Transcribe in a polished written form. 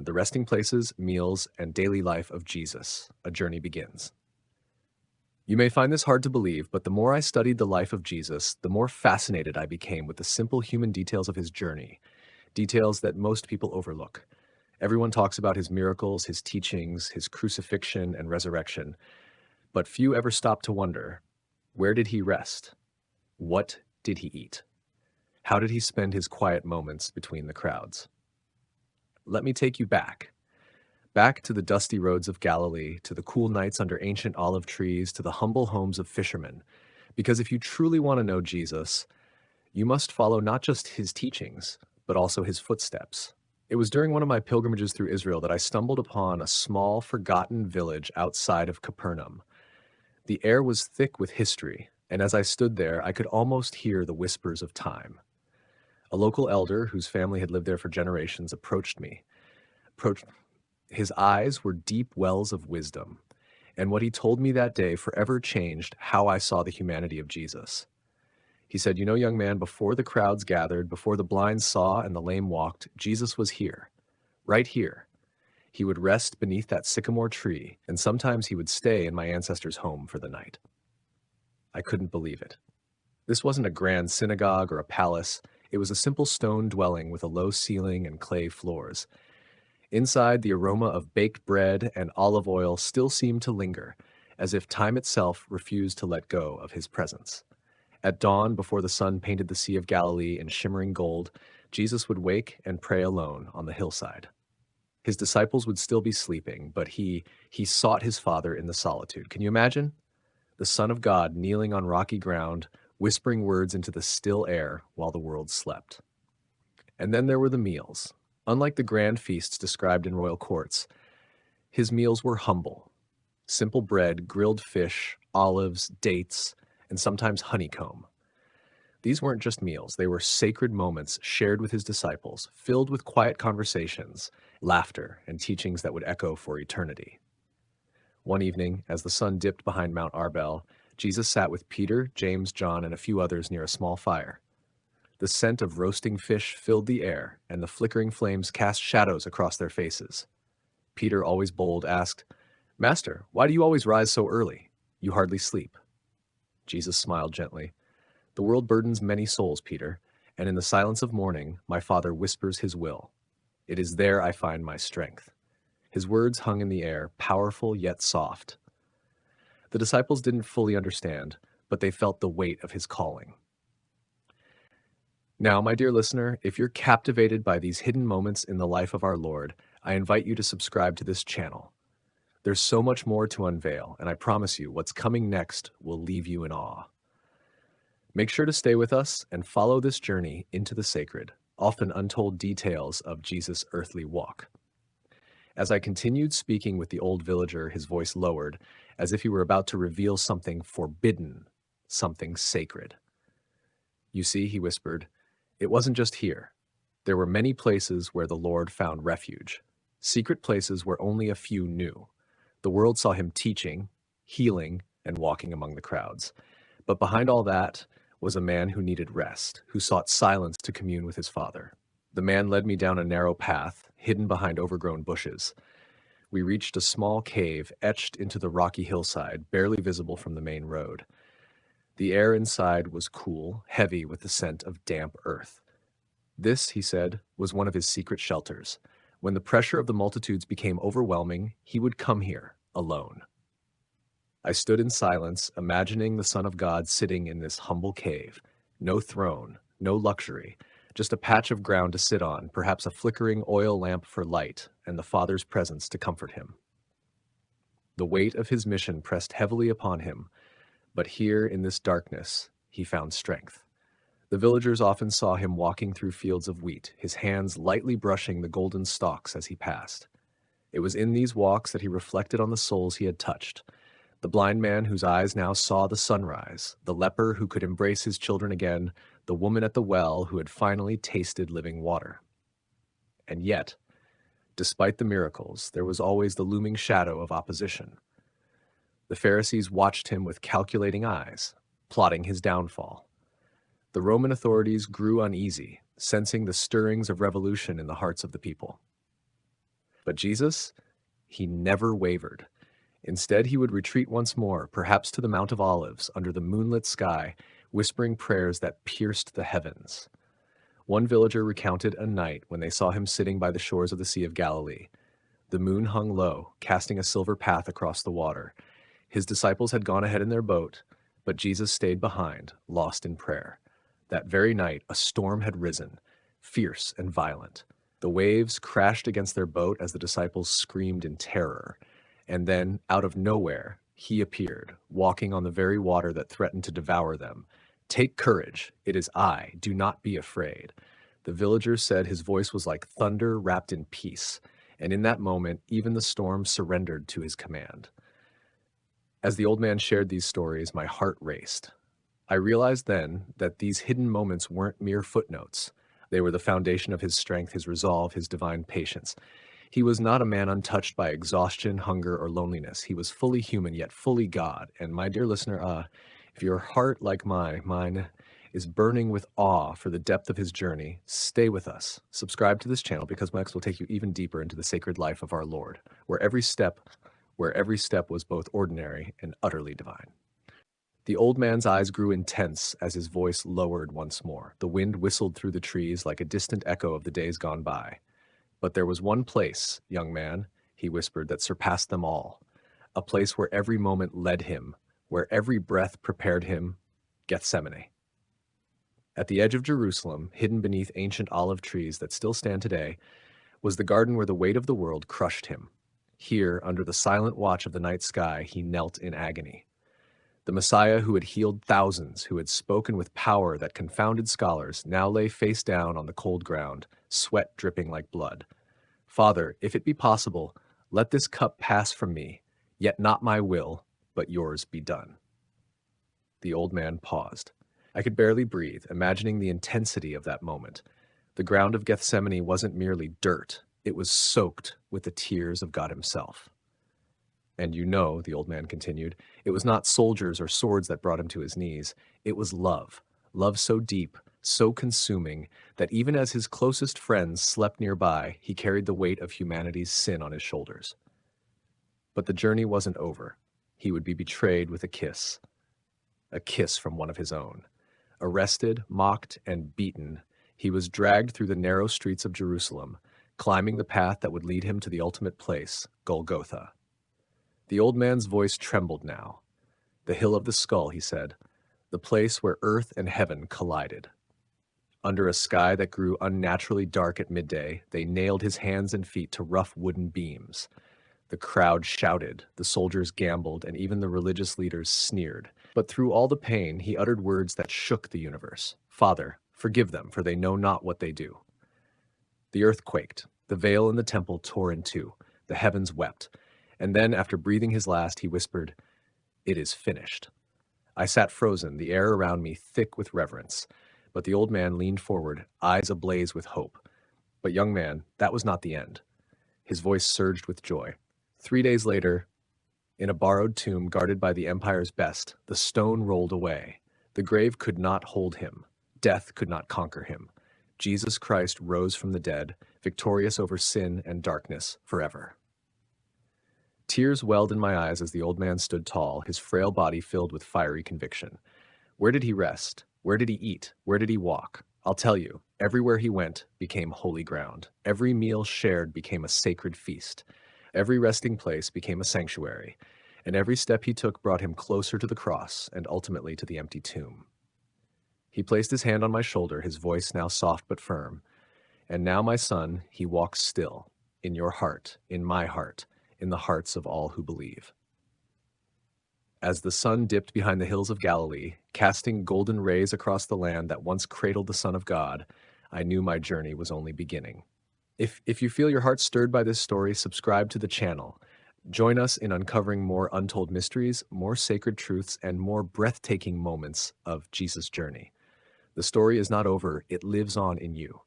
The Resting Places, Meals, and Daily Life of Jesus, A Journey Begins. You may find this hard to believe, but the more I studied the life of Jesus, the more fascinated I became with the simple human details of his journey, details that most people overlook. Everyone talks about his miracles, his teachings, his crucifixion and resurrection, but few ever stop to wonder, where did he rest? What did he eat? How did he spend his quiet moments between the crowds? Let me take you back to the dusty roads of Galilee, to the cool nights under ancient olive trees, to the humble homes of fishermen. Because if you truly want to know Jesus, you must follow not just his teachings, but also his footsteps. It was during one of my pilgrimages through Israel that I stumbled upon a small, forgotten village outside of Capernaum. The air was thick with history, and as I stood there, I could almost hear the whispers of time. A local elder, whose family had lived there for generations, approached me. His eyes were deep wells of wisdom, and what he told me that day forever changed how I saw the humanity of Jesus. He said, "You know, young man, before the crowds gathered, before the blind saw and the lame walked, Jesus was here, right here. He would rest beneath that sycamore tree, and sometimes he would stay in my ancestors' home for the night." I couldn't believe it. This wasn't a grand synagogue or a palace. It was a simple stone dwelling with a low ceiling and clay floors. Inside, the aroma of baked bread and olive oil still seemed to linger, as if time itself refused to let go of his presence. At dawn, before the sun painted the Sea of Galilee in shimmering gold, Jesus would wake and pray alone on the hillside. His disciples would still be sleeping, but he sought his Father in the solitude. Can you imagine? The Son of God kneeling on rocky ground, whispering words into the still air while the world slept. And then there were the meals. Unlike the grand feasts described in royal courts, his meals were humble. Simple bread, grilled fish, olives, dates, and sometimes honeycomb. These weren't just meals, they were sacred moments shared with his disciples, filled with quiet conversations, laughter, and teachings that would echo for eternity. One evening, as the sun dipped behind Mount Arbel, Jesus sat with Peter, James, John, and a few others near a small fire. The scent of roasting fish filled the air, and the flickering flames cast shadows across their faces. Peter, always bold, asked, "Master, why do you always rise so early? You hardly sleep." Jesus smiled gently. "The world burdens many souls, Peter, and in the silence of morning, my Father whispers his will. It is there I find my strength." His words hung in the air, powerful yet soft. The disciples didn't fully understand, but they felt the weight of his calling. Now, my dear listener, if you're captivated by these hidden moments in the life of our Lord, I invite you to subscribe to this channel. There's so much more to unveil, and I promise you, what's coming next will leave you in awe. Make sure to stay with us and follow this journey into the sacred, often untold details of Jesus' earthly walk. As I continued speaking with the old villager, his voice lowered, as if he were about to reveal something forbidden, something sacred. "You see," he whispered, "it wasn't just here. There were many places where the Lord found refuge, secret places where only a few knew. The world saw him teaching, healing, and walking among the crowds. But behind all that was a man who needed rest, who sought silence to commune with his Father. The man led me down a narrow path, hidden behind overgrown bushes. We reached a small cave etched into the rocky hillside, barely visible from the main road. The air inside was cool, heavy with the scent of damp earth. This, he said, was one of his secret shelters. When the pressure of the multitudes became overwhelming, he would come here, alone. I stood in silence, imagining the Son of God sitting in this humble cave. No throne, no luxury, just a patch of ground to sit on, perhaps a flickering oil lamp for light, and the Father's presence to comfort him. The weight of his mission pressed heavily upon him, but here in this darkness, he found strength. The villagers often saw him walking through fields of wheat, his hands lightly brushing the golden stalks as he passed. It was in these walks that he reflected on the souls he had touched. The blind man whose eyes now saw the sunrise, the leper who could embrace his children again, the woman at the well who had finally tasted living water. And yet, despite the miracles, there was always the looming shadow of opposition. The Pharisees watched him with calculating eyes, plotting his downfall. The Roman authorities grew uneasy, sensing the stirrings of revolution in the hearts of the people. But Jesus, he never wavered. Instead, he would retreat once more, perhaps to the Mount of Olives, under the moonlit sky, whispering prayers that pierced the heavens. One villager recounted a night when they saw him sitting by the shores of the Sea of Galilee. The moon hung low, casting a silver path across the water. His disciples had gone ahead in their boat, but Jesus stayed behind, lost in prayer. That very night, a storm had risen, fierce and violent. The waves crashed against their boat as the disciples screamed in terror. And then, out of nowhere, he appeared, walking on the very water that threatened to devour them. "Take courage, it is I, do not be afraid." The villagers said his voice was like thunder wrapped in peace, and in that moment, even the storm surrendered to his command. As the old man shared these stories, my heart raced. I realized then that these hidden moments weren't mere footnotes. They were the foundation of his strength, his resolve, his divine patience. He was not a man untouched by exhaustion, hunger, or loneliness. He was fully human, yet fully God. And my dear listener, if your heart, like mine, is burning with awe for the depth of his journey, stay with us. Subscribe to this channel because Max will take you even deeper into the sacred life of our Lord, where every step was both ordinary and utterly divine. The old man's eyes grew intense as his voice lowered once more. The wind whistled through the trees like a distant echo of the days gone by. "But there was one place, young man," he whispered, "that surpassed them all. A place where every moment led him, where every breath prepared him, Gethsemane." At the edge of Jerusalem, hidden beneath ancient olive trees that still stand today, was the garden where the weight of the world crushed him. Here, under the silent watch of the night sky, he knelt in agony. The Messiah who had healed thousands, who had spoken with power that confounded scholars, now lay face down on the cold ground, sweat dripping like blood. "Father, if it be possible, let this cup pass from me, yet not my will, but yours be done." The old man paused. I could barely breathe, imagining the intensity of that moment. The ground of Gethsemane wasn't merely dirt, it was soaked with the tears of God himself. "And you know," the old man continued, "it was not soldiers or swords that brought him to his knees. It was love. Love so deep, so consuming, that even as his closest friends slept nearby, he carried the weight of humanity's sin on his shoulders." But the journey wasn't over. He would be betrayed with a kiss from one of his own. Arrested, mocked, and beaten, he was dragged through the narrow streets of Jerusalem, climbing the path that would lead him to the ultimate place, Golgotha. The old man's voice trembled now. "The hill of the skull," he said, "the place where earth and heaven collided." Under a sky that grew unnaturally dark at midday, they nailed his hands and feet to rough wooden beams. The crowd shouted, the soldiers gambled, and even the religious leaders sneered. But through all the pain, he uttered words that shook the universe. "Father, forgive them, for they know not what they do." The earth quaked. The veil in the temple tore in two. The heavens wept. And then, after breathing his last, he whispered, "It is finished." I sat frozen, the air around me thick with reverence. But the old man leaned forward, eyes ablaze with hope. "But young man, that was not the end." His voice surged with joy. 3 days later, in a borrowed tomb guarded by the empire's best, the stone rolled away. The grave could not hold him. Death could not conquer him. Jesus Christ rose from the dead, victorious over sin and darkness forever. Tears welled in my eyes as the old man stood tall, his frail body filled with fiery conviction. Where did he rest? Where did he eat? Where did he walk? I'll tell you, everywhere he went became holy ground. Every meal shared became a sacred feast. Every resting place became a sanctuary, and every step he took brought him closer to the cross and ultimately to the empty tomb. He placed his hand on my shoulder, his voice now soft but firm. "And now, my son, he walks still, in your heart, in my heart, in the hearts of all who believe." As the sun dipped behind the hills of Galilee, casting golden rays across the land that once cradled the Son of God, I knew my journey was only beginning. If you feel your heart stirred by this story, subscribe to the channel. Join us in uncovering more untold mysteries, more sacred truths, and more breathtaking moments of Jesus' journey. The story is not over, it lives on in you.